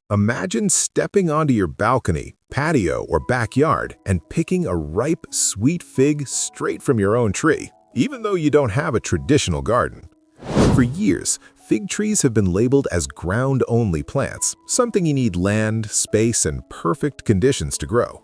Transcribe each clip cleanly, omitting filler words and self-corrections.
Imagine stepping onto your balcony, patio, or backyard and picking a ripe, sweet fig straight from your own tree, even though you don't have a traditional garden. For years, fig trees have been labeled as ground-only plants, something you need land, space, and perfect conditions to grow.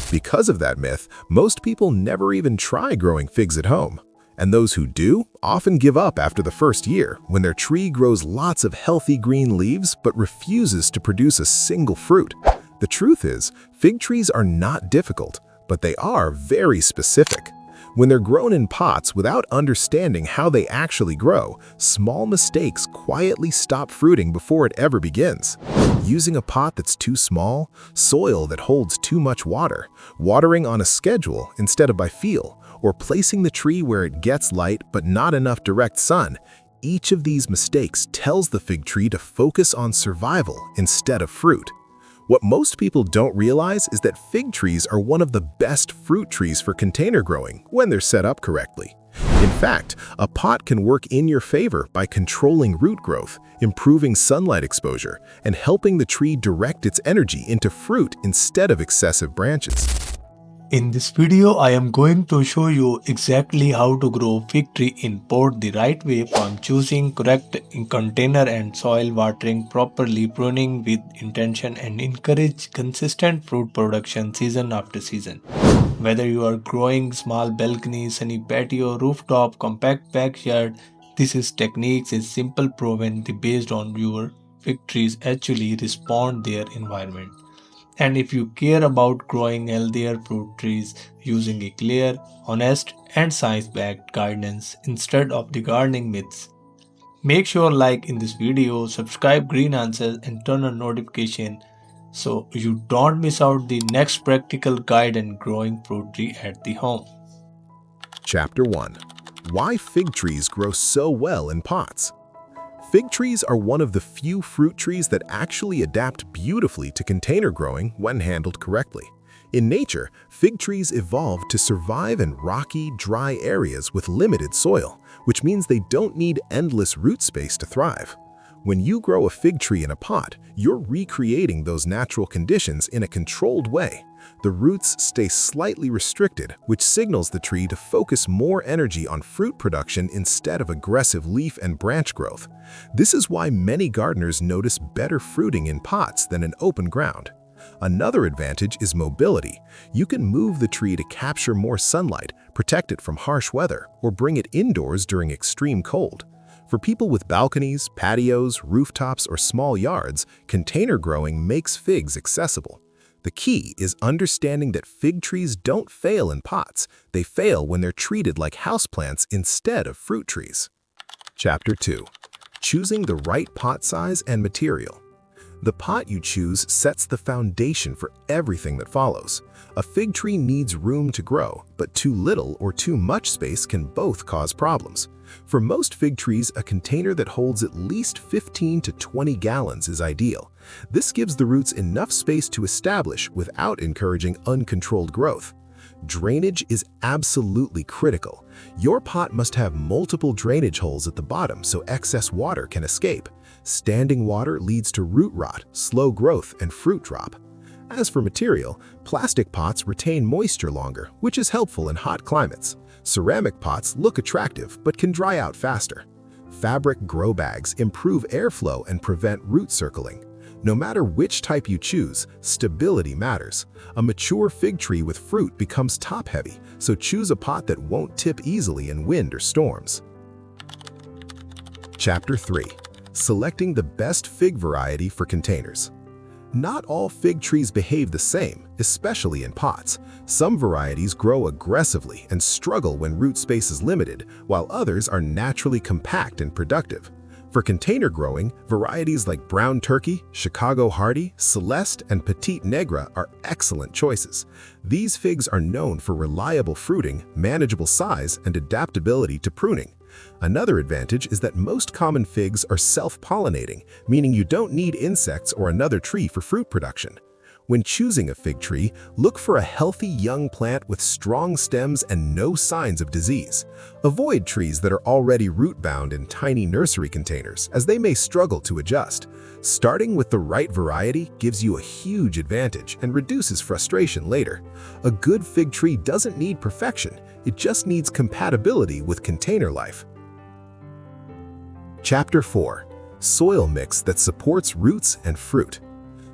Because of that myth, most people never even try growing figs at home. And those who do often give up after the first year when their tree grows lots of healthy green leaves but refuses to produce a single fruit. The truth is, fig trees are not difficult, but they are very specific. When they're grown in pots without understanding how they actually grow, small mistakes quietly stop fruiting before it ever begins. Using a pot that's too small, soil that holds too much water, watering on a schedule instead of by feel, or placing the tree where it gets light but not enough direct sun, each of these mistakes tells the fig tree to focus on survival instead of fruit. What most people don't realize is that fig trees are one of the best fruit trees for container growing when they're set up correctly. In fact, a pot can work in your favor by controlling root growth, improving sunlight exposure, and helping the tree direct its energy into fruit instead of excessive branches. In this video, I am going to show you exactly how to grow fig tree in pot the right way, from choosing correct container and soil, watering properly, pruning with intention, and encourage consistent fruit production season after season. Whether you are growing small balcony, sunny patio, rooftop, compact backyard, techniques is simple, proven based on your fig trees actually respond their environment. And if you care about growing healthier fruit trees using a clear, honest, and science-backed guidance instead of the gardening myths, make sure like in this video, subscribe Green Answers and turn on notification so you don't miss out the next practical guide on growing fruit tree at the home. Chapter 1. Why fig trees grow so well in pots. Fig trees are one of the few fruit trees that actually adapt beautifully to container growing when handled correctly. In nature, fig trees evolved to survive in rocky, dry areas with limited soil, which means they don't need endless root space to thrive. When you grow a fig tree in a pot, you're recreating those natural conditions in a controlled way. The roots stay slightly restricted, which signals the tree to focus more energy on fruit production instead of aggressive leaf and branch growth. This is why many gardeners notice better fruiting in pots than in open ground. Another advantage is mobility. You can move the tree to capture more sunlight, protect it from harsh weather, or bring it indoors during extreme cold. For people with balconies, patios, rooftops, or small yards, container growing makes figs accessible. The key is understanding that fig trees don't fail in pots. They fail when they're treated like houseplants instead of fruit trees. Chapter 2. Choosing the right pot size and material. The pot you choose sets the foundation for everything that follows. A fig tree needs room to grow, but too little or too much space can both cause problems. For most fig trees, a container that holds at least 15 to 20 gallons is ideal. This gives the roots enough space to establish without encouraging uncontrolled growth. Drainage is absolutely critical. Your pot must have multiple drainage holes at the bottom so excess water can escape. Standing water leads to root rot, slow growth, and fruit drop. As for material, plastic pots retain moisture longer, which is helpful in hot climates. Ceramic pots look attractive but can dry out faster. Fabric grow bags improve airflow and prevent root circling. No matter which type you choose, stability matters. A mature fig tree with fruit becomes top-heavy, so choose a pot that won't tip easily in wind or storms. Chapter 3. Selecting the best fig variety for containers. Not all fig trees behave the same, especially in pots. Some varieties grow aggressively and struggle when root space is limited, while others are naturally compact and productive. For container growing, varieties like Brown Turkey, Chicago Hardy, Celeste, and Petite Negra are excellent choices. These figs are known for reliable fruiting, manageable size, and adaptability to pruning. Another advantage is that most common figs are self-pollinating, meaning you don't need insects or another tree for fruit production. When choosing a fig tree, look for a healthy young plant with strong stems and no signs of disease. Avoid trees that are already root-bound in tiny nursery containers, as they may struggle to adjust. Starting with the right variety gives you a huge advantage and reduces frustration later. A good fig tree doesn't need perfection, it just needs compatibility with container life. Chapter 4. Soil mix that supports roots and fruit.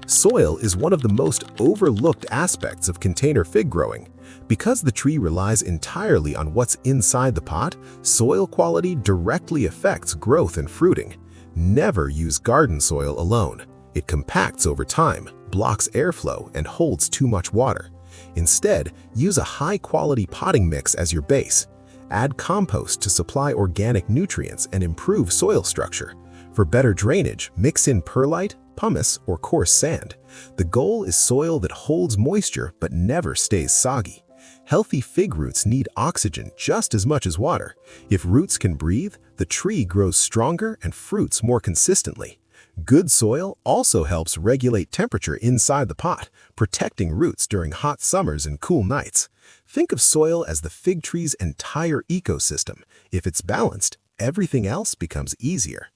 Soil is one of the most overlooked aspects of container fig growing. Because the tree relies entirely on what's inside the pot, soil quality directly affects growth and fruiting. Never use garden soil alone. It compacts over time, blocks airflow, and holds too much water. Instead, use a high-quality potting mix as your base. Add compost to supply organic nutrients and improve soil structure. For better drainage, mix in perlite, pumice, or coarse sand. The goal is soil that holds moisture but never stays soggy. Healthy fig roots need oxygen just as much as water. If roots can breathe, the tree grows stronger and fruits more consistently. Good soil also helps regulate temperature inside the pot, protecting roots during hot summers and cool nights. Think of soil as the fig tree's entire ecosystem. If it's balanced, everything else becomes easier.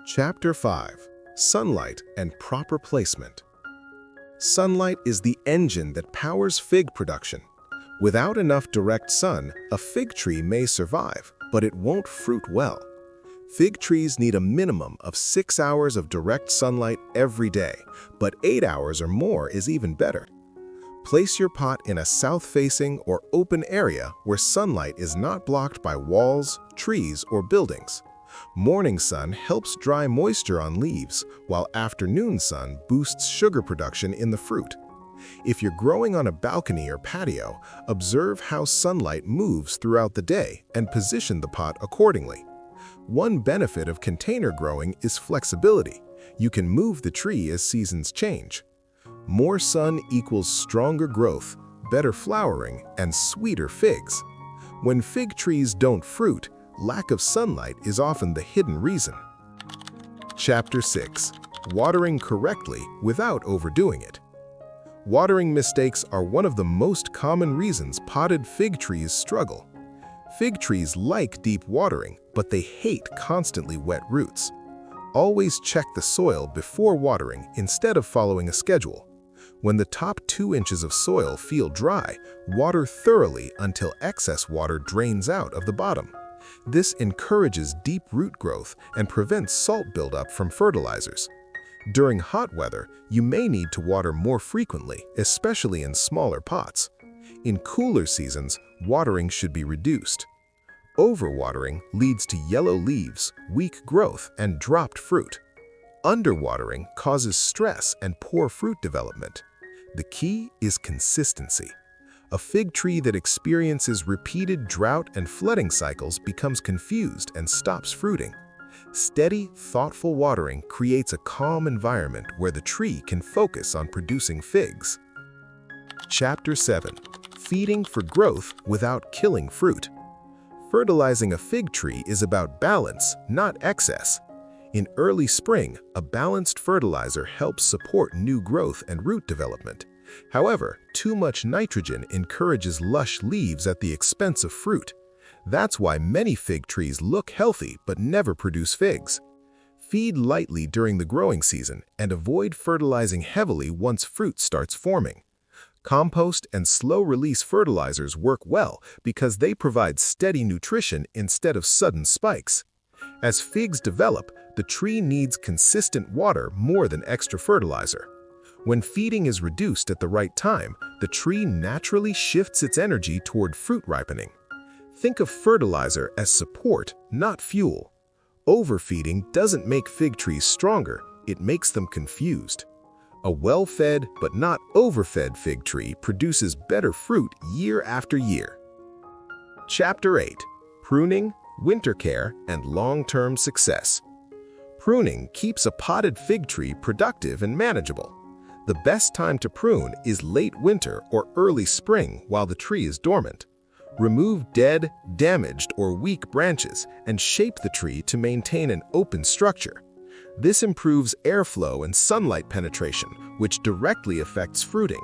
Chapter 5. Sunlight and proper placement. Sunlight is the engine that powers fig production. Without enough direct sun, a fig tree may survive, but it won't fruit well. Fig trees need a minimum of 6 hours of direct sunlight every day, but 8 hours or more is even better. Place your pot in a south-facing or open area where sunlight is not blocked by walls, trees, or buildings. Morning sun helps dry moisture on leaves, while afternoon sun boosts sugar production in the fruit. If you're growing on a balcony or patio, observe how sunlight moves throughout the day and position the pot accordingly. One benefit of container growing is flexibility. You can move the tree as seasons change. More sun equals stronger growth, better flowering, and sweeter figs. When fig trees don't fruit, lack of sunlight is often the hidden reason. Chapter 6. Watering correctly without overdoing it. Watering mistakes are one of the most common reasons potted fig trees struggle. Fig trees like deep watering, but they hate constantly wet roots. Always check the soil before watering instead of following a schedule. When the top 2 inches of soil feel dry, water thoroughly until excess water drains out of the bottom. This encourages deep root growth and prevents salt buildup from fertilizers. During hot weather, you may need to water more frequently, especially in smaller pots. In cooler seasons, watering should be reduced. Overwatering leads to yellow leaves, weak growth, and dropped fruit. Underwatering causes stress and poor fruit development. The key is consistency. A fig tree that experiences repeated drought and flooding cycles becomes confused and stops fruiting. Steady, thoughtful watering creates a calm environment where the tree can focus on producing figs. Chapter 7. Feeding for growth without killing fruit. Fertilizing a fig tree is about balance, not excess. In early spring, a balanced fertilizer helps support new growth and root development. However, too much nitrogen encourages lush leaves at the expense of fruit. That's why many fig trees look healthy but never produce figs. Feed lightly during the growing season and avoid fertilizing heavily once fruit starts forming. Compost and slow-release fertilizers work well because they provide steady nutrition instead of sudden spikes. As figs develop, the tree needs consistent water more than extra fertilizer. When feeding is reduced at the right time, the tree naturally shifts its energy toward fruit ripening. Think of fertilizer as support, not fuel. Overfeeding doesn't make fig trees stronger, it makes them confused. A well-fed but not overfed fig tree produces better fruit year after year. Chapter 8. Pruning, Winter Care, and Long-Term Success. Pruning keeps a potted fig tree productive and manageable. The best time to prune is late winter or early spring while the tree is dormant. Remove dead, damaged, or weak branches and shape the tree to maintain an open structure. This improves airflow and sunlight penetration which directly affects fruiting.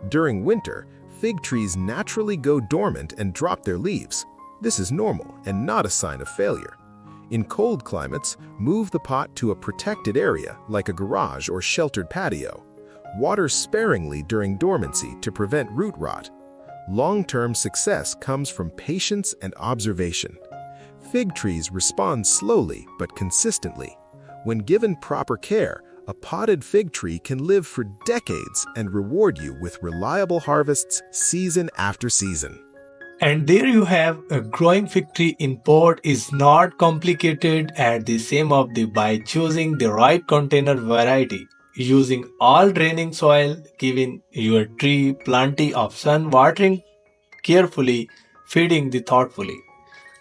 During winter, fig trees naturally go dormant and drop their leaves. This is normal and not a sign of failure. In cold climates, move the pot to a protected area like a garage or sheltered patio. Water sparingly during dormancy to prevent root rot. Long-term success comes from patience and observation. Fig trees respond slowly but consistently. When given proper care, a potted fig tree can live for decades and reward you with reliable harvests season after season. And there you have a growing fig tree in pot is not complicated at the same of the by choosing the right container variety, using all draining soil, giving your tree plenty of sun, watering carefully, feeding the thoughtfully.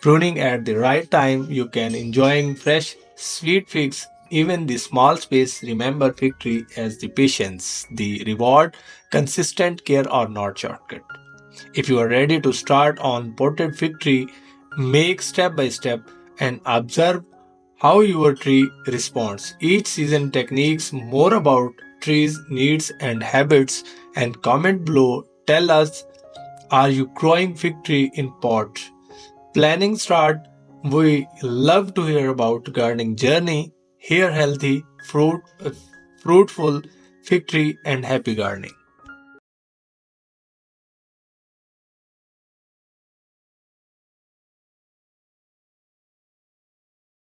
Pruning at the right time, you can enjoying fresh, sweet figs, even the small space. Remember fig tree as the patience, the reward, consistent care or not shortcut. If you are ready to start on potted fig tree, make step by step and observe how your tree responds. Each season techniques more about trees needs and habits and comment below. Tell us, are you growing fig tree in pot? Planning start. We love to hear about gardening journey. Here healthy, fruitful fig tree and happy gardening.